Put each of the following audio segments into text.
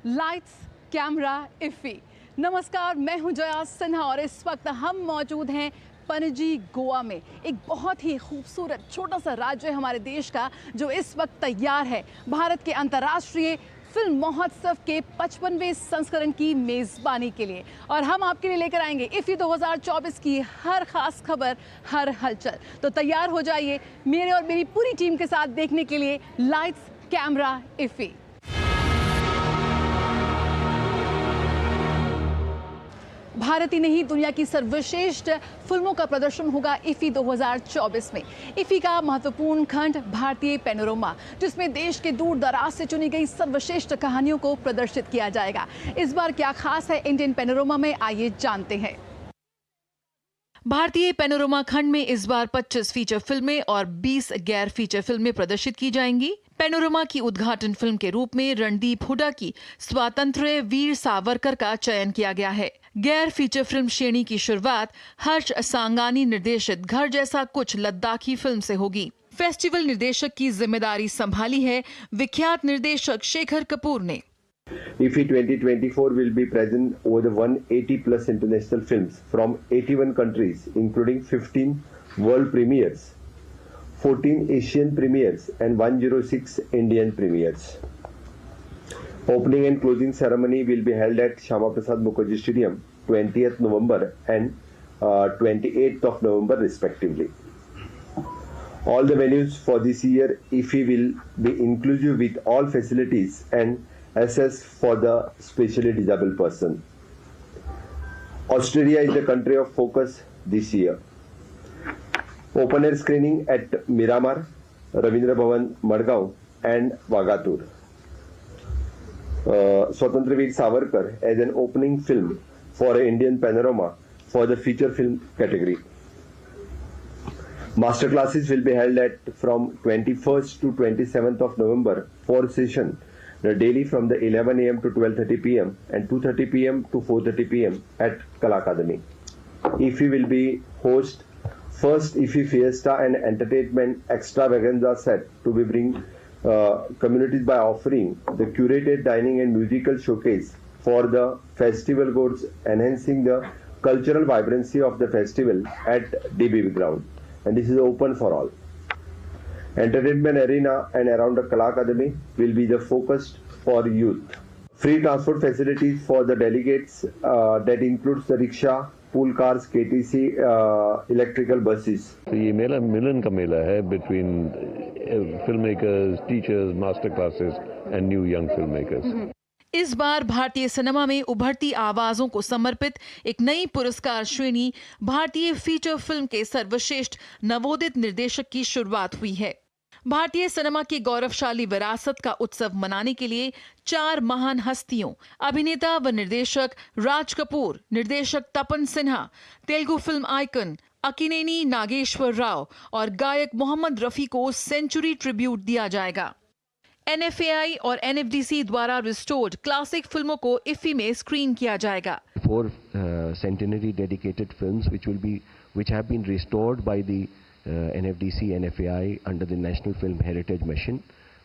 Lights camera इफ़ी। नमस्कार, मैं हूं जया सिन्हा और इस वक्त हम मौजूद हैं पणजी, गोवा में। एक बहुत ही खूबसूरत छोटा सा राज्य है हमारे देश का, जो इस वक्त तैयार है भारत के अंतर्राष्ट्रीय फिल्म महोत्सव के 55वें संस्करण की मेज़बानी के लिए। और हम आपके लिए लेकर आएंगे इफ़ी 2024 की हर खास खबर, हर हलचल। तो तैयार हो जाइए मेरे और मेरी पूरी टीम के साथ देखने के लिए लाइट्स कैमरा इफ़ी। भारत ही नहीं, दुनिया की सर्वश्रेष्ठ फिल्मों का प्रदर्शन होगा इफ़ी 2024 में। इफ़ी का महत्वपूर्ण खंड भारतीय पैनोरमा, जिसमें देश के दूर दराज से चुनी गई सर्वश्रेष्ठ कहानियों को प्रदर्शित किया जाएगा। इस बार क्या खास है इंडियन पैनोरमा में, आइए जानते हैं। भारतीय पैनोरमा खंड में इस बार 25 फीचर फिल्में और 20 गैर फीचर फिल्में प्रदर्शित की जाएंगी। पैनोरमा की उद्घाटन फिल्म के रूप में रणदीप हुड्डा की स्वातंत्र्य वीर सावरकर का चयन किया गया है। गैर फीचर फिल्म श्रेणी की शुरुआत हर्ष सांगानी निर्देशित घर जैसा कुछ लद्दाखी फिल्म से होगी। फेस्टिवल निर्देशक की जिम्मेदारी संभाली है विख्यात निर्देशक शेखर कपूर ने। IFFI 2024 will be present over the 180 plus international films from 81 countries, including 15 world premieres, 14 Asian premieres, and 106 Indian premieres. Opening and closing ceremony will be held at Shama Prasad Mukherjee Stadium, 20th November and 28th of November, respectively. All the venues for this year, IFFI will be inclusive with all facilities and access for the specially disabled person. Australia is the country of focus this year. Open air screening at Miramar, Ravindra Bhavan, Madgaon and Vagatur. Swatantra Veer Savarkar as an opening film for Indian Panorama for the feature film category. Master classes will be held at from 21st to 27th of November, 4 sessions daily from the 11 a.m. to 12:30 p.m. and 2:30 p.m. to 4:30 p.m. at Kala Academy. IFFI will be host first IFFI Fiesta and Entertainment Extravaganza set to be bring communities by offering the curated dining and musical showcase for the festival goers, enhancing the cultural vibrancy of the festival at DBB ground, and this is open for all. Entertainment arena and around the Kala Academy will be the focus for youth. Free transport facilities for the delegates that includes the rickshaw, pool cars, KTC, electrical buses. ये मेला मिलन का मेला है between filmmakers, teachers, master classes and new young filmmakers. इस बार भारतीय cinema में उभरती आवाजों को समर्पित एक नई पुरस्कार श्रेणी भारतीय फीचर फिल्म के सर्वश्रेष्ठ नवोदित निर्देशक की शुरुआत हुई है। भारतीय सिनेमा की गौरवशाली विरासत का उत्सव मनाने के लिए 4 महान हस्तियों, अभिनेता व निर्देशक राज कपूर, निर्देशक तपन सिन्हा, तेलुगु फिल्म आइकन अक्किनेनी नागेश्वर राव और गायक मोहम्मद रफी को सेंचुरी ट्रिब्यूट दिया जाएगा। NFAI और NFDC द्वारा रिस्टोर्ड क्लासिक फिल्मों को इफ़ी में स्क्रीन किया जाएगा। 4 centenary dedicated films which have been restored by the NFDC NFAI under the National Film Heritage Mission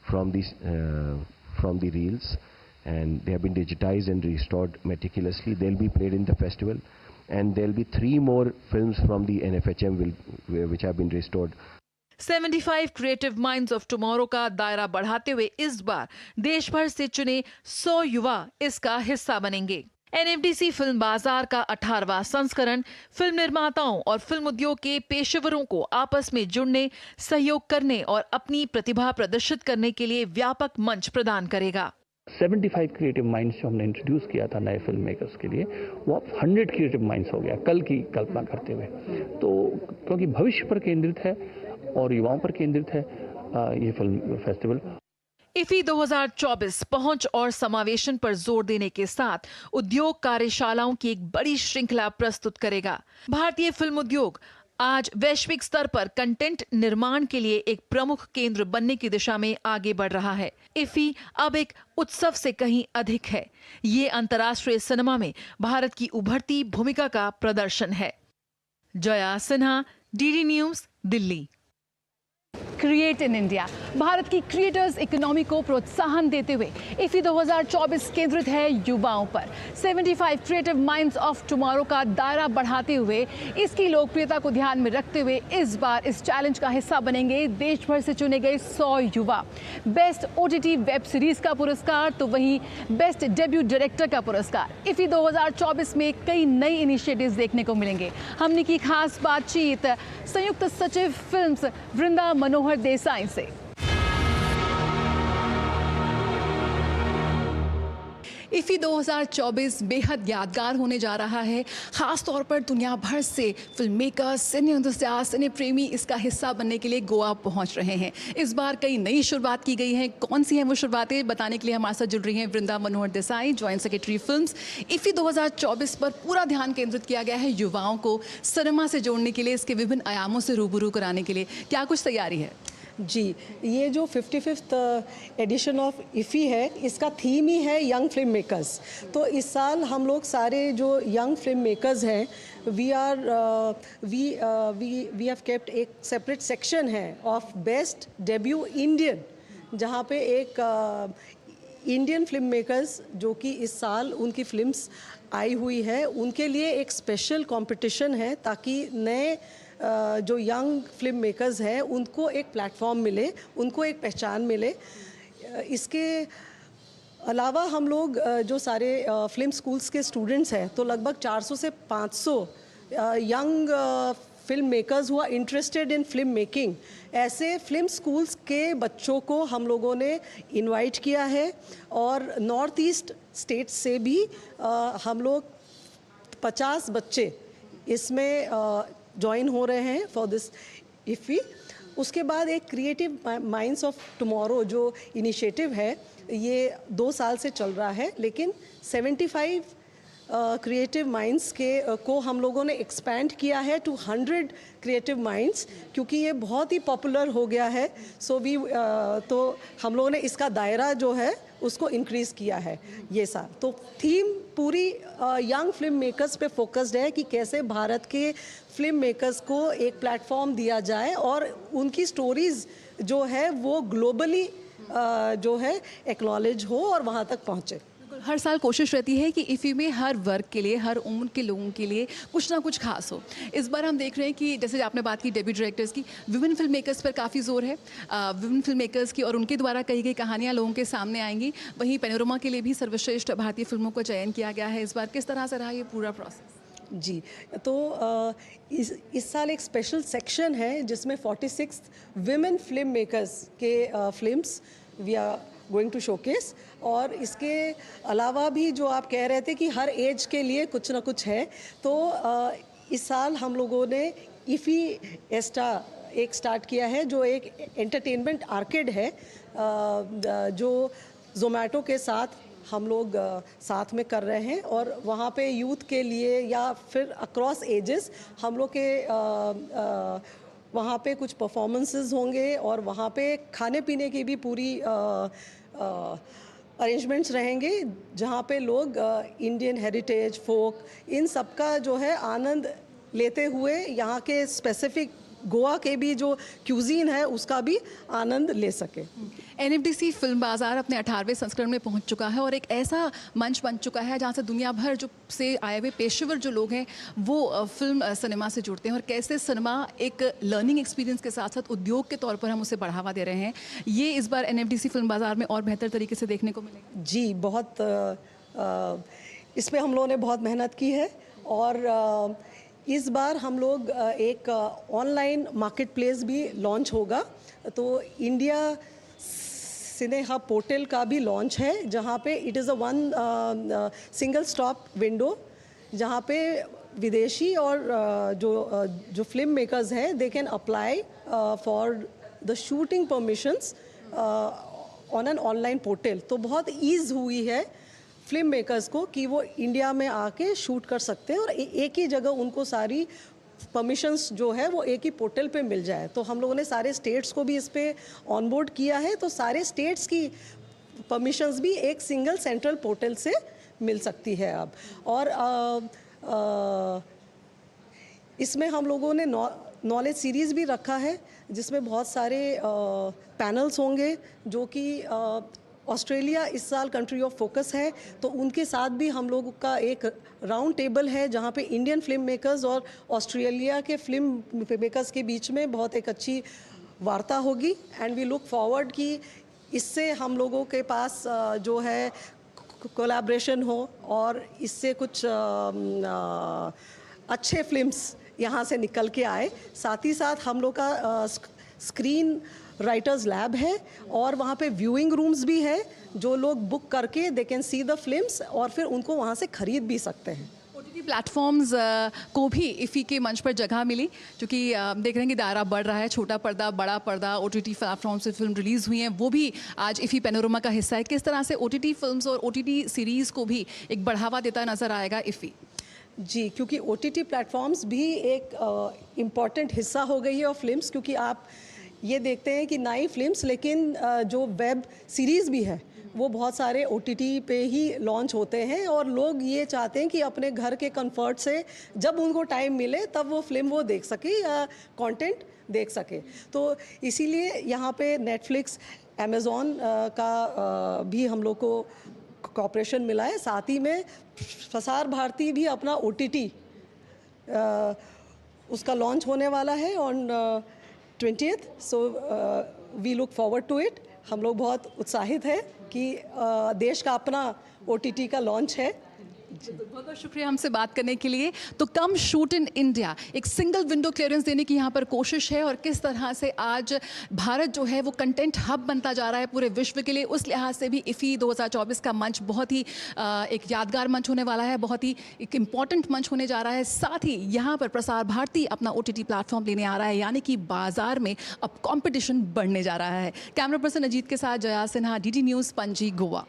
from the reels, and they have been digitized and restored meticulously. They'll be played in the festival, and there'll be 3 more films from the NFHM which have been restored. 75 creative minds of tomorrow का दायरा बढ़ाते हुए इस बार देश भर से चुने 100 युवा इसका हिस्सा बनेंगे। NFDC फिल्म बाजार का 18वां संस्करण फिल्म निर्माताओं और फिल्म उद्योग के पेशेवरों को आपस में जुड़ने, सहयोग करने और अपनी प्रतिभा प्रदर्शित करने के लिए व्यापक मंच प्रदान करेगा। 75 क्रिएटिव माइंड्स जो हमने इंट्रोड्यूस किया था नए फिल्म मेकर्स के लिए, वो अब 100 क्रिएटिव माइंड्स हो गया कल की कल्पना करते हुए। तो क्योंकि भविष्य पर केंद्रित है और युवाओं पर केंद्रित है ये फिल्म फेस्टिवल। इफ़ी 2024 पहुंच और समावेशन पर जोर देने के साथ उद्योग कार्यशालाओं की एक बड़ी श्रृंखला प्रस्तुत करेगा। भारतीय फिल्म उद्योग आज वैश्विक स्तर पर कंटेंट निर्माण के लिए एक प्रमुख केंद्र बनने की दिशा में आगे बढ़ रहा है। इफ़ी अब एक उत्सव से कहीं अधिक है। ये अंतर्राष्ट्रीय सिनेमा में भारत की उभरती भूमिका का प्रदर्शन है। Jaya Sinha, DD news, Delhi. Create in India. Bharat की क्रिएटर्स इकोनॉमी को प्रोत्साहन देते हुए इफी 2024 केंद्रित है युवाओं पर। 75 क्रिएटिव माइंड्स ऑफ टुमारो का दायरा बढ़ाते हुए इसकी लोकप्रियता को ध्यान में रखते हुए इस बार इस चैलेंज का हिस्सा बनेंगे देश भर से चुने गए 100 युवा। बेस्ट ओटीटी वेब सीरीज का पुरस्कार तो वहीं बेस्ट डेब्यू डायरेक्टर का पुरस्कार। इफी 2024 में कई नई इनिशिएटिव्स देखने को मिलेंगे। हमने की खास बातचीत संयुक्त सचिव फिल्म्स वृंदा मनोहर देसाई से। इफी 2024 बेहद यादगार होने जा रहा है। ख़ास तौर पर दुनिया भर से फिल्म मेकर्स, सिने एंथुसियास्ट, सिने प्रेमी इसका हिस्सा बनने के लिए गोवा पहुंच रहे हैं। इस बार कई नई शुरुआत की गई हैं। कौन सी हैं वो शुरुआतें बताने के लिए हमारे साथ जुड़ रही हैं Vrinda Manohar Desai, joint secretary films. IFFI 2024 पर पूरा ध्यान केंद्रित किया गया है युवाओं को सिनेमा से जोड़ने के लिए, इसके विभिन्न आयामों से रूबरू कराने के लिए। क्या कुछ तैयारी है? जी, ये जो 55th एडिशन ऑफ इफ़ी है, इसका थीम ही है यंग फिल्म मेकर्स। तो इस साल हम लोग सारे जो यंग फिल्म मेकर्स हैं वी हैव केप्ट एक सेपरेट सेक्शन है ऑफ बेस्ट डेब्यू इंडियन, जहाँ पे एक इंडियन फिल्म मेकर्स जो कि इस साल उनकी फिल्म्स आई हुई है उनके लिए एक स्पेशल कंपटीशन है, ताकि नए जो यंग फिल्म मेकर्स हैं उनको एक प्लेटफॉर्म मिले, उनको एक पहचान मिले। इसके अलावा हम लोग जो सारे फिल्म स्कूल्स के स्टूडेंट्स हैं, तो लगभग 400 से 500 यंग फिल्म मेकर्स हुआ इंटरेस्टेड इन फिल्म मेकिंग, ऐसे फिल्म स्कूल्स के बच्चों को हम लोगों ने इनवाइट किया है। और नॉर्थ ईस्ट स्टेट्स से भी हम लोग 50 बच्चे इसमें ज्वाइन हो रहे हैं फॉर दिस इफ़ी। उसके बाद एक क्रिएटिव माइंड्स ऑफ टुमारो जो इनिशिएटिव है, ये 2 साल से चल रहा है, लेकिन 75 क्रिएटिव माइंड्स को हम लोगों ने एक्सपैंड किया है टू 100 क्रिएटिव माइंड्स, क्योंकि ये बहुत ही पॉपुलर हो गया है। तो हम लोगों ने इसका दायरा जो है उसको इंक्रीज़ किया है ये साल। तो थीम पूरी यंग फिल्म मेकर्स पे फोकस्ड है कि कैसे भारत के फिल्म मेकर्स को एक प्लेटफॉर्म दिया जाए और उनकी स्टोरीज़ जो है वो ग्लोबली जो है एक्नॉलेज हो और वहाँ तक पहुँचे। हर साल कोशिश रहती है कि इफ़ी में हर वर्ग के लिए, हर उम्र के लोगों के लिए कुछ ना कुछ खास हो। इस बार हम देख रहे हैं कि जैसे आपने बात की डेब्यू डायरेक्टर्स की, विभिन्न फिल्म मेकर्स पर काफ़ी जोर है। विभिन्न फिल्म मेकर्स की और उनके द्वारा कही गई कहानियाँ लोगों के सामने आएंगी। वहीं पैनोरमा के लिए भी सर्वश्रेष्ठ भारतीय फिल्मों का चयन किया गया है। इस बार किस तरह से रहा ये पूरा प्रोसेस? जी, तो इस साल एक स्पेशल सेक्शन है जिसमें 46 विमेन फिल्म मेकर्स के films we are going to showcase. और इसके अलावा भी जो आप कह रहे थे कि हर एज के लिए कुछ ना कुछ है, तो इस साल हम लोगों ने इफ़ी एस्टा एक स्टार्ट किया है, जो एक एंटरटेनमेंट आर्केड है, जो जोमेटो के साथ हम लोग साथ में कर रहे हैं। और वहाँ पे यूथ के लिए या फिर अक्रॉस एजेस हम लोग के वहाँ पे कुछ परफॉर्मेंसेस होंगे और वहाँ पे खाने पीने की भी पूरी अरेंजमेंट्स रहेंगे, जहाँ पे लोग इंडियन हेरिटेज, फोक, इन सब का जो है आनंद लेते हुए यहाँ के स्पेसिफिक गोवा के भी जो क्यूजीन है उसका भी आनंद ले सके। एनएफडीसी फिल्म बाजार अपने 18वें संस्करण में पहुंच चुका है और एक ऐसा मंच बन चुका है जहां से दुनिया भर जो से आए हुए पेशेवर जो लोग हैं वो फिल्म सिनेमा से जुड़ते हैं और कैसे सिनेमा एक लर्निंग एक्सपीरियंस के साथ साथ उद्योग के तौर पर हम उसे बढ़ावा दे रहे हैं। ये इस बार एनएफडीसी फिल्म बाजार में और बेहतर तरीके से देखने को मिलेगा। जी, बहुत इस पर हम लोगों ने बहुत मेहनत की है। और इस बार हम लोग एक ऑनलाइन मार्केट प्लेस भी लॉन्च होगा, तो इंडिया सिने हब पोर्टल का भी लॉन्च है, जहाँ पे it is a one single stop window, जहाँ पे विदेशी और जो फिल्म मेकर्स हैं they can apply for the shooting permissions on an online portal. तो बहुत ईज़ हुई है फिल्म मेकर्स को कि वो इंडिया में आके शूट कर सकते हैं और एक ही जगह उनको सारी परमिशंस जो है वो एक ही पोर्टल पे मिल जाए। तो हम लोगों ने सारे स्टेट्स को भी इस पे ऑनबोर्ड किया है, तो सारे स्टेट्स की परमिशंस भी एक सिंगल सेंट्रल पोर्टल से मिल सकती है अब। और इसमें हम लोगों ने नॉलेज सीरीज़ भी रखा है जिसमें बहुत सारे पैनल्स होंगे जो कि ऑस्ट्रेलिया इस साल कंट्री ऑफ फोकस है, तो उनके साथ भी हम लोग का एक राउंड टेबल है जहाँ पे इंडियन फिल्म मेकर्स और ऑस्ट्रेलिया के फिल्म मेकर्स के बीच में बहुत एक अच्छी वार्ता होगी। एंड वी लुक फॉरवर्ड कि इससे हम लोगों के पास जो है कोलैबोरेशन हो और इससे कुछ अच्छे फिल्म्स यहाँ से निकल के आए। साथ ही साथ हम लोग का स्क्रीन राइटर्स लैब है और वहाँ पे व्यूइंग रूम्स भी है जो लोग बुक करके they can see the films और फिर उनको वहाँ से खरीद भी सकते हैं। OTT प्लेटफॉर्म्स को भी इफ़ी के मंच पर जगह मिली, क्योंकि देख रहे हैं कि दायरा बढ़ रहा है, छोटा पर्दा बड़ा पर्दा OTT प्लेटफॉर्म से फिल्म रिलीज़ हुई हैं वो भी आज इफ़ी पैनोरमा का हिस्सा है। किस तरह से OTT फिल्म्स और OTT सीरीज़ को भी एक बढ़ावा देता नज़र आएगा इफ़ी? जी, क्योंकि OTT प्लेटफॉर्म्स भी एक इम्पॉर्टेंट हिस्सा हो गई है और फिल्म्स, क्योंकि आप ये देखते हैं कि नई फिल्म्स लेकिन जो वेब सीरीज़ भी है वो बहुत सारे OTT पे ही लॉन्च होते हैं और लोग ये चाहते हैं कि अपने घर के कंफर्ट से जब उनको टाइम मिले तब वो फिल्म वो देख सके या कंटेंट देख सके। तो इसीलिए यहाँ पे नेटफ्लिक्स, अमेज़ॉन का भी हम लोग को कॉपरेशन मिला है। साथ ही में प्रसार भारती भी अपना OTT उसका लॉन्च होने वाला है on 20th। So we look forward to it. हम लोग बहुत उत्साहित हैं कि देश का अपना OTT का लॉन्च है। बहुत बहुत शुक्रिया हमसे बात करने के लिए। तो कम शूट इन इंडिया, एक सिंगल विंडो क्लियरेंस देने की यहाँ पर कोशिश है और किस तरह से आज भारत जो है वो कंटेंट हब बनता जा रहा है पूरे विश्व के लिए, उस लिहाज से भी इफ़ी 2024 का मंच बहुत ही एक यादगार मंच होने वाला है, बहुत ही एक इम्पॉर्टेंट मंच होने जा रहा है। साथ ही यहाँ पर प्रसार भारती अपना OTT प्लेटफॉर्म लेने आ रहा है, यानी कि बाजार में अब कॉम्पिटिशन बढ़ने जा रहा है। कैमरा पर्सन अजीत के साथ जया सिन्हा, DD न्यूज़, पणजी, गोवा।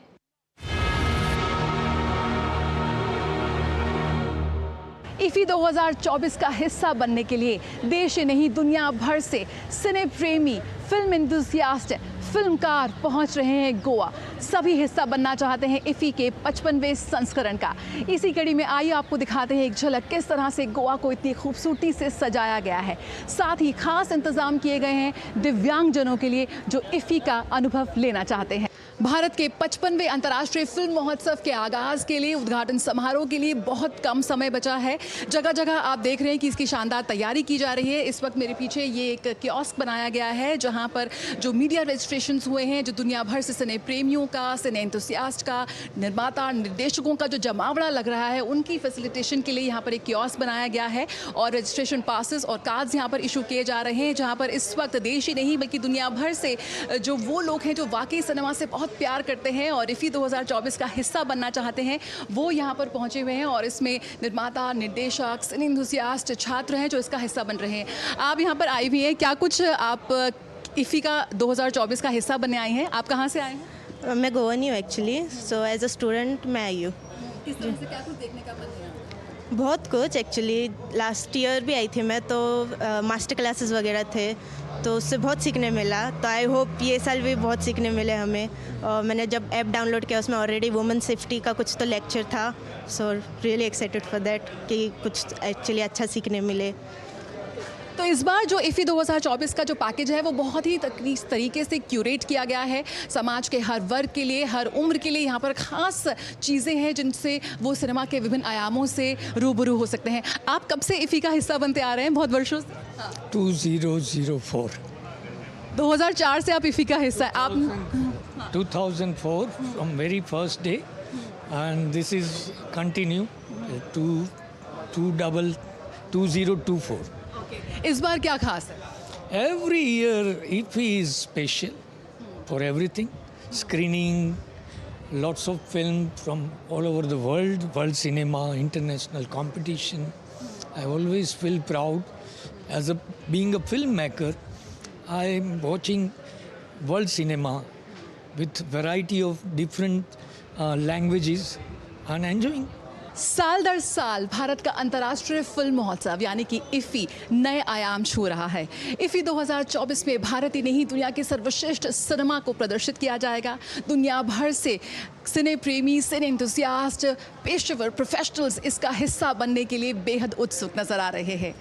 इफ़ी 2024 का हिस्सा बनने के लिए देश ही नहीं दुनिया भर से सिने प्रेमी, फिल्म एंथुसियास्ट, फिल्मकार पहुंच रहे हैं गोवा। सभी हिस्सा बनना चाहते हैं इफ़ी के 55वें संस्करण का। इसी कड़ी में आइए आपको दिखाते हैं एक झलक किस तरह से गोवा को इतनी खूबसूरती से सजाया गया है। साथ ही खास इंतजाम किए गए हैं दिव्यांगजनों के लिए जो इफ़ी का अनुभव लेना चाहते हैं। भारत के 55वें अंतर्राष्ट्रीय फिल्म महोत्सव के आगाज़ के लिए, उद्घाटन समारोह के लिए बहुत कम समय बचा है। जगह जगह आप देख रहे हैं कि इसकी शानदार तैयारी की जा रही है। इस वक्त मेरे पीछे ये एक कियोस्क बनाया गया है जहां पर जो मीडिया रजिस्ट्रेशंस हुए हैं, जो दुनिया भर से सिने प्रेमियों का, सिने एंथुसियास्ट का, निर्माता, निर्देशकों का जो जमावड़ा लग रहा है, उनकी फैसिलिटेशन के लिए यहाँ पर एक कियोस्क बनाया गया है और रजिस्ट्रेशन पासेस और कार्ड्स यहाँ पर इशू किए जा रहे हैं, जहाँ पर इस वक्त देश ही नहीं बल्कि दुनिया भर से जो वो लोग हैं जो वाकई सिनेमा से बहुत प्यार करते हैं और इफ़ी 2024 का हिस्सा बनना चाहते हैं, वो यहाँ पर पहुँचे हुए हैं। और इसमें निर्माता, निर्देशक, सिने एंथुसियास्ट, छात्र हैं जो इसका हिस्सा बन रहे हैं। आप यहाँ पर आई हुई हैं, क्या कुछ आप इफ़ी का 2024 का हिस्सा बनने आई हैं? आप कहाँ से आए हैं? मैं गोवानी हूँ actually, so as a student मैं आई हूँ। किस तरह से क्या कुछ देखने का मन है? बहुत कुछ एक्चुअली, लास्ट ईयर भी आई थी मैं, तो मास्टर क्लासेस वगैरह थे तो उससे बहुत सीखने मिला। तो आई होप ये साल भी बहुत सीखने मिले हमें। और मैंने जब ऐप डाउनलोड किया उसमें ऑलरेडी वुमेन सेफ्टी का कुछ तो लेक्चर था, so really excited for that कि कुछ एक्चुअली अच्छा सीखने मिले। तो इस बार जो इफ़ी 2024 का जो पैकेज है वो बहुत ही तरीके से क्यूरेट किया गया है। समाज के हर वर्ग के लिए, हर उम्र के लिए यहाँ पर ख़ास चीज़ें हैं जिनसे वो सिनेमा के विभिन्न आयामों से रूबरू हो सकते हैं। आप कब से इफ़ी का हिस्सा बनते आ रहे हैं? बहुत वर्षों से। 2004 2004 से आप इफ़ी का हिस्सा है। आप 2004 from very first day and this is continue to 2024. इस बार क्या खास है? Every year IFFI is special for everything. Screening, lots of film from all over the world, world cinema, international competition. I always feel proud as being a filmmaker. I am watching world cinema with variety of different languages and enjoying. साल दर साल भारत का अंतर्राष्ट्रीय film महोत्सव यानी कि इफ़ी नए आयाम छू रहा है। इफ़ी 2024 में भारत ही नहीं दुनिया के सर्वश्रेष्ठ सिनेमा को प्रदर्शित किया जाएगा। दुनिया भर से सिने प्रेमी, सिने एंथुसियास्ट, पेशेवर, प्रोफेशनल्स इसका हिस्सा बनने के लिए बेहद उत्सुक नजर आ रहे हैं।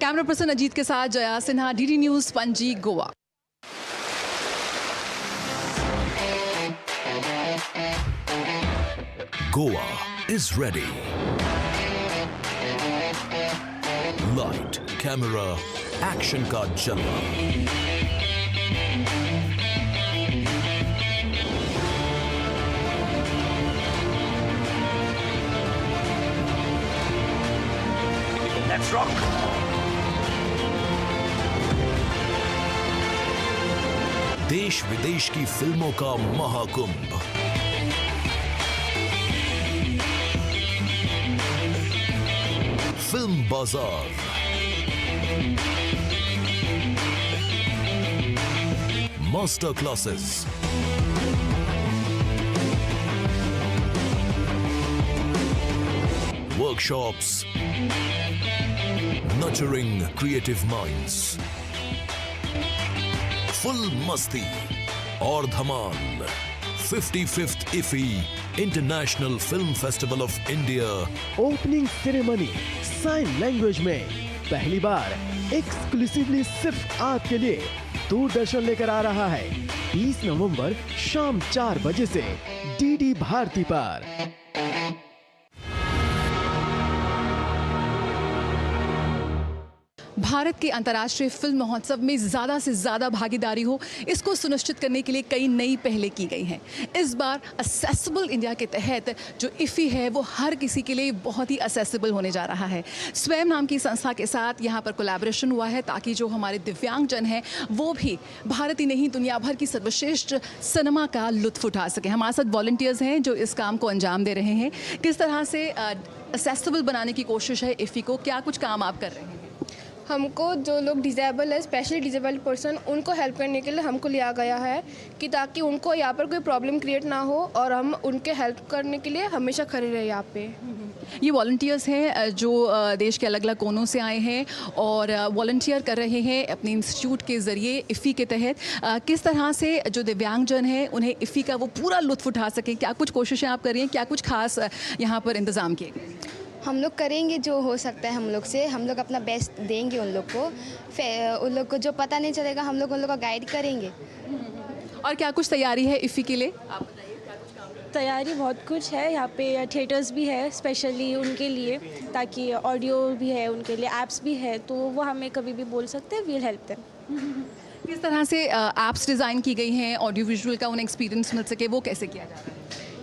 कैमरा पर्सन अजीत के साथ Jaya Sinha, DD news, Panaji, Goa. Goa is ready. Light, camera, action का जलवा। Let's rock. देश विदेश की फिल्मों का महाकुंभ, फिल्म बाजार। Master classes, workshops, nurturing creative minds, full मस्ती और धमाल। 55th IFFI international film festival of India opening ceremony sign language में पहली बार एक्सक्लूसिवली सिर्फ आपके लिए दूरदर्शन लेकर आ रहा है 20 नवंबर शाम 4 बजे से डीडी भारती पर। भारत के अंतर्राष्ट्रीय फिल्म महोत्सव में ज़्यादा से ज़्यादा भागीदारी हो, इसको सुनिश्चित करने के लिए कई नई पहलें की गई हैं। इस बार असेसिबल इंडिया के तहत जो IFFI है वो हर किसी के लिए बहुत ही असेसिबल होने जा रहा है। स्वयं नाम की संस्था के साथ यहाँ पर कोलैबोरेशन हुआ है ताकि जो हमारे दिव्यांगजन हैं वो भी भारत ही नहीं दुनिया भर की सर्वश्रेष्ठ सिनेमा का लुत्फ उठा सकें। हमारे साथ वॉलंटियर्स हैं जो इस काम को अंजाम दे रहे हैं। किस तरह से असेसिबल बनाने की कोशिश है IFFI को, क्या कुछ काम आप कर रहे हैं? हमको जो लोग डिजेबल है, स्पेशली डिजेबल्ड पर्सन, उनको हेल्प करने के लिए हमको लिया गया है कि ताकि उनको यहाँ पर कोई प्रॉब्लम क्रिएट ना हो और हम उनके हेल्प करने के लिए हमेशा खड़े रहे यहाँ पे। ये वॉलंटियर्स हैं जो देश के अलग अलग कोनों से आए हैं और वॉलंटियर कर रहे हैं अपने इंस्टीट्यूट के ज़रिए IFFI के तहत। किस तरह से जो दिव्यांगजन हैं उन्हें IFFI का वो पूरा लुत्फ़ उठा सकें, क्या कुछ कोशिशें आप कर रही हैं, क्या कुछ खास यहाँ पर इंतज़ाम किए गए? हम लोग करेंगे जो हो सकता है हम लोग से, हम लोग अपना बेस्ट देंगे उन लोग को। उन लोग को जो पता नहीं चलेगा हम लोग उन लोग को गाइड करेंगे। और क्या कुछ तैयारी है IFFI के लिए, आप बताइए? क्या कुछ काम है? तैयारी बहुत कुछ है यहाँ पे, थिएटर्स भी है स्पेशली उनके लिए, ताकि ऑडियो भी है उनके लिए, ऐप्स भी है, तो वो हमें कभी भी बोल सकते हैं, वील हेल्प देम। किस तरह से ऐप्स डिज़ाइन की गई हैं, ऑडियो विजुअल का उन्हें एक्सपीरियंस मिल सके, वो कैसे किया जा रहा है?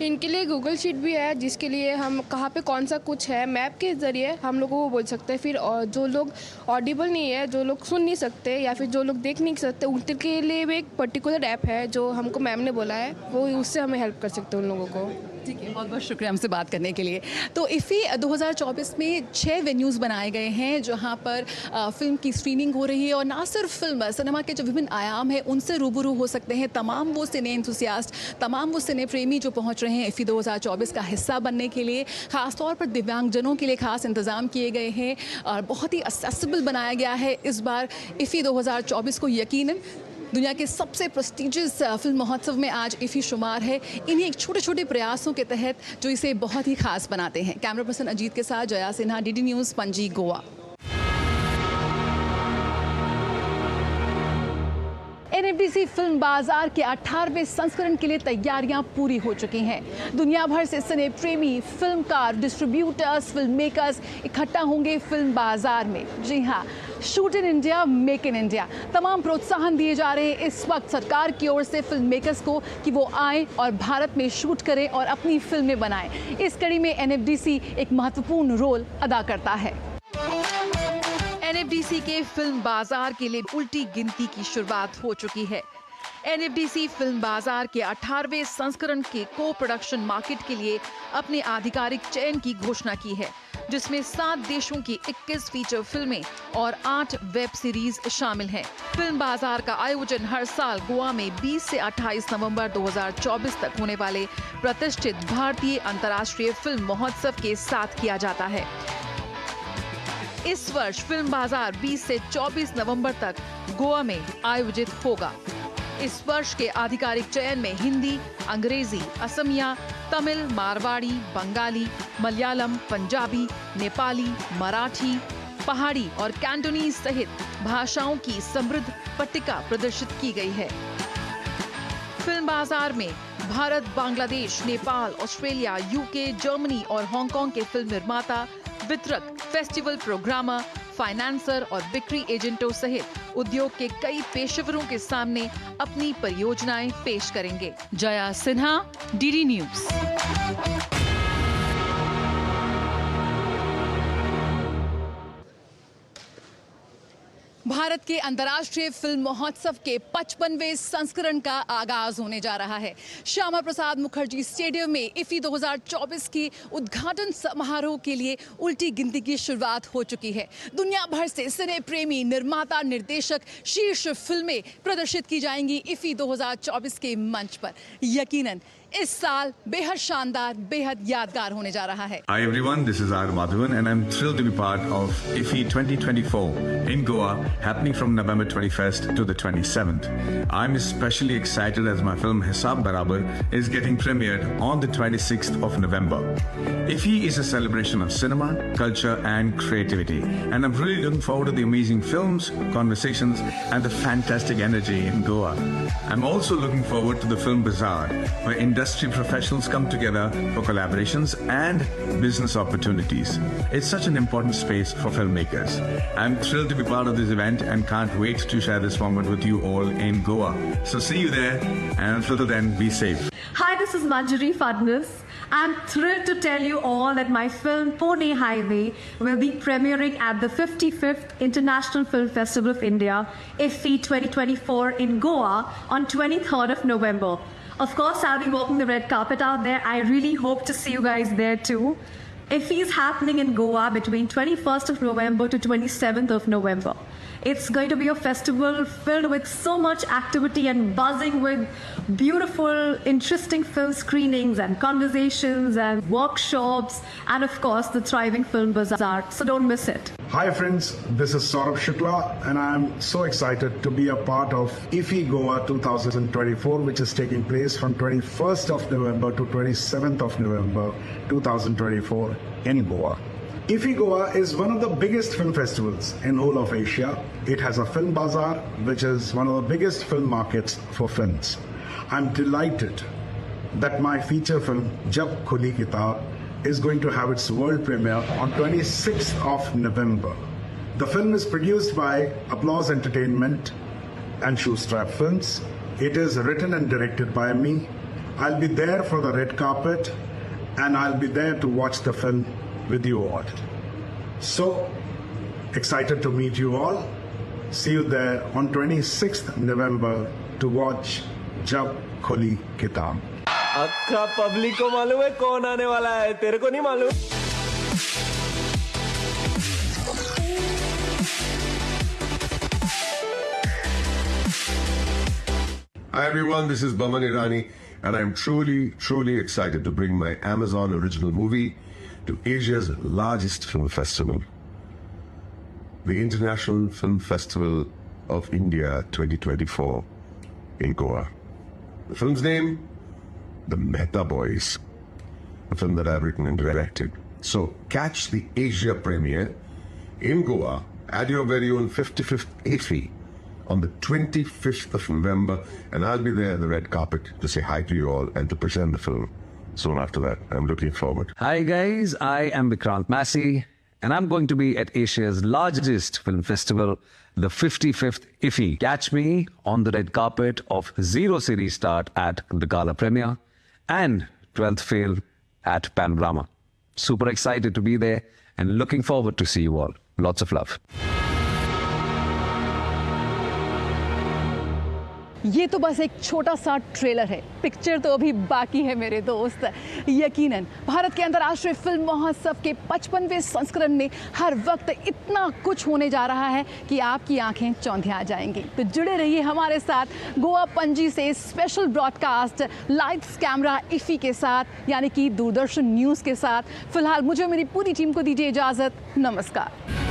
इनके लिए गूगल शीट भी है जिसके लिए हम कहाँ पे कौन सा कुछ है मैप के ज़रिए हम लोगों को बोल सकते हैं। फिर जो लोग ऑडिबल नहीं है, जो लोग सुन नहीं सकते या फिर जो लोग देख नहीं सकते, उनके लिए भी एक पर्टिकुलर ऐप है जो हमको मैम ने बोला है, वो उससे हमें हेल्प कर सकते हैं उन लोगों को। ठीक है, बहुत बहुत शुक्रिया हमसे बात करने के लिए। तो IFFI 2024 में 6 वेन्यूज़ बनाए गए हैं जहां पर फिल्म की स्क्रीनिंग हो रही है और ना सिर्फ फिल्म, सिनेमा के जो विभिन्न आयाम हैं उनसे रूबरू हो सकते हैं तमाम वो सिने एंथुसियास्ट, तमाम वो सिने प्रेमी जो पहुंच रहे हैं IFFI 2024 का हिस्सा बनने के लिए। ख़ासतौर पर दिव्यांगजनों के लिए खास इंतज़ाम किए गए हैं और बहुत ही असेसिबल बनाया गया है इस बार IFFI 2024 को। यकीनन दुनिया के सबसे प्रेस्टिजियस फिल्म महोत्सव में आज IFFI शुमार है, इन्हीं एक छोटे छोटे प्रयासों के तहत जो इसे बहुत ही खास बनाते हैं। कैमरा पर्सन अजीत के साथ Jaya Sinha, DD news, Panaji, Goa. NFDC film बाजार के 18वें संस्करण के लिए तैयारियां पूरी हो चुकी हैं। दुनिया भर से सिने प्रेमी, फिल्मकार, डिस्ट्रीब्यूटर्स, फिल्म मेकर्स इकट्ठा होंगे फिल्म बाजार में। जी हाँ, shoot in India, make in India, तमाम प्रोत्साहन दिए जा रहे हैं इस वक्त सरकार की ओर से फिल्म मेकर्स को कि वो आएँ और भारत में शूट करें और अपनी फिल्में बनाएं। इस कड़ी में NFDC एक महत्वपूर्ण रोल अदा करता है। NFDC के फिल्म बाजार के लिए उल्टी गिनती की शुरुआत हो चुकी है। NFDC फिल्म बाजार के 18वें संस्करण के को प्रोडक्शन मार्केट के लिए अपने आधिकारिक चयन की घोषणा की है, जिसमें 7 देशों की 21 फीचर फिल्में और 8 वेब सीरीज शामिल हैं। फिल्म बाजार का आयोजन हर साल गोवा में 20 से 28 नवंबर 2024 तक होने वाले प्रतिष्ठित भारतीय अंतर्राष्ट्रीय फिल्म महोत्सव के साथ किया जाता है। इस वर्ष फिल्म बाजार 20 से 24 नवंबर तक गोवा में आयोजित होगा। इस वर्ष के आधिकारिक चयन में हिंदी, अंग्रेजी, असमिया, तमिल, मारवाड़ी, बंगाली, मलयालम, पंजाबी, नेपाली, मराठी, पहाड़ी और कैंटोनीज सहित भाषाओं की समृद्ध पट्टिका प्रदर्शित की गई है। फिल्म बाजार में Bharat, Bangladesh, Nepal, Australia, UK, Germany और हांगकांग के फिल्म निर्माता, वितरक, फेस्टिवल प्रोग्रामर, फाइनेंसर और बिक्री एजेंटों सहित उद्योग के कई पेशेवरों के सामने अपनी परियोजनाएं पेश करेंगे। Jaya Sinha, DD news. भारत के अंतर्राष्ट्रीय फिल्म महोत्सव के 55वें संस्करण का आगाज होने जा रहा है। श्यामा प्रसाद मुखर्जी स्टेडियम में इफी 2024 की उद्घाटन समारोह के लिए उल्टी गिनती की शुरुआत हो चुकी है। दुनिया भर से सिने प्रेमी, निर्माता, निर्देशक शीर्ष फिल्में प्रदर्शित की जाएंगी इफी 2024 के मंच पर। यकीनन इस साल बेहद शानदार, बेहद यादगार होने जा रहा है। Hi everyone, this is R. Madhavan and I'm thrilled to be part of IFFI 2024 in Goa, happening from November 21st to the 27th. I'm especially excited as my film Hisab Barabar is getting premiered on the 26th of November. IFFI is a celebration of cinema, culture and creativity, and I'm really looking forward to the amazing films, conversations and the fantastic energy in Goa. I'm also looking forward to the Film Bazaar, where industry professionals come together for collaborations and business opportunities. It's such an important space for filmmakers. I'm thrilled to be part of this event and can't wait to share this moment with you all in Goa. So see you there, and until then, be safe. Hi, this is Manjari Fadnis. I'm thrilled to tell you all that my film Pune Highway will be premiering at the 55th International Film Festival of India, IFFI 2024 in Goa on 23rd of November. Of course, I'll be walking the red carpet out there. I really hope to see you guys there too. IFFI is happening in Goa between 21st of November to 27th of November. It's going to be a festival filled with so much activity and buzzing with beautiful, interesting film screenings and conversations and workshops and of course the thriving Film Bazaar. So don't miss it. Hi friends, this is Saurabh Shukla and I'm so excited to be a part of IFFI Goa 2024, which is taking place from 21st of November to 27th of November 2024 in Goa. IFFI Goa is one of the biggest film festivals in whole of Asia. It has a film bazaar, which is one of the biggest film markets for films. I'm delighted that my feature film Jab Khuli Kitab is going to have its world premiere on 26th of November. The film is produced by Applause Entertainment and Shoestrap Films. It is written and directed by me. I'll be there for the red carpet and I'll be there to watch the film with you all. So excited to meet you all. See you there on 26th November to watch Jab Khuli Kitab. अच्छा public को मालूम है कौन आने वाला है, तेरे को नहीं मालूम? Hi everyone, this is Baman Irani and I'm truly excited to bring my Amazon original movie to Asia's largest film festival, the International Film Festival of India 2024 in Goa. The film's name, The Mehta Boys, a film that I've written and directed. So catch the Asia premiere in Goa at your very own 55th IFFI on the 25th of November, and I'll be there on the red carpet to say hi to you all and to present the film soon after that. I'm looking forward. Hi guys, I am Vikrant Massey and I'm going to be at Asia's largest film festival, the 55th IFFI. Catch me on the red carpet of Zero Series Start at the Gala Premiere and 12th Fail at Panorama. Super excited to be there and looking forward to see you all. Lots of love. ये तो बस एक छोटा सा trailer है, picture तो अभी बाकी है मेरे दोस्त। यकीनन भारत के अंतर्राष्ट्रीय फिल्म महोत्सव के 55वें संस्करण में हर वक्त इतना कुछ होने जा रहा है कि आपकी आंखें चौंधिया जाएंगी। तो जुड़े रहिए हमारे साथ गोवा पणजी से special broadcast lights camera IFFI के साथ, यानी कि दूरदर्शन न्यूज़ के साथ। फिलहाल मुझे मेरी पूरी टीम को दीजिए इजाज़त। नमस्कार।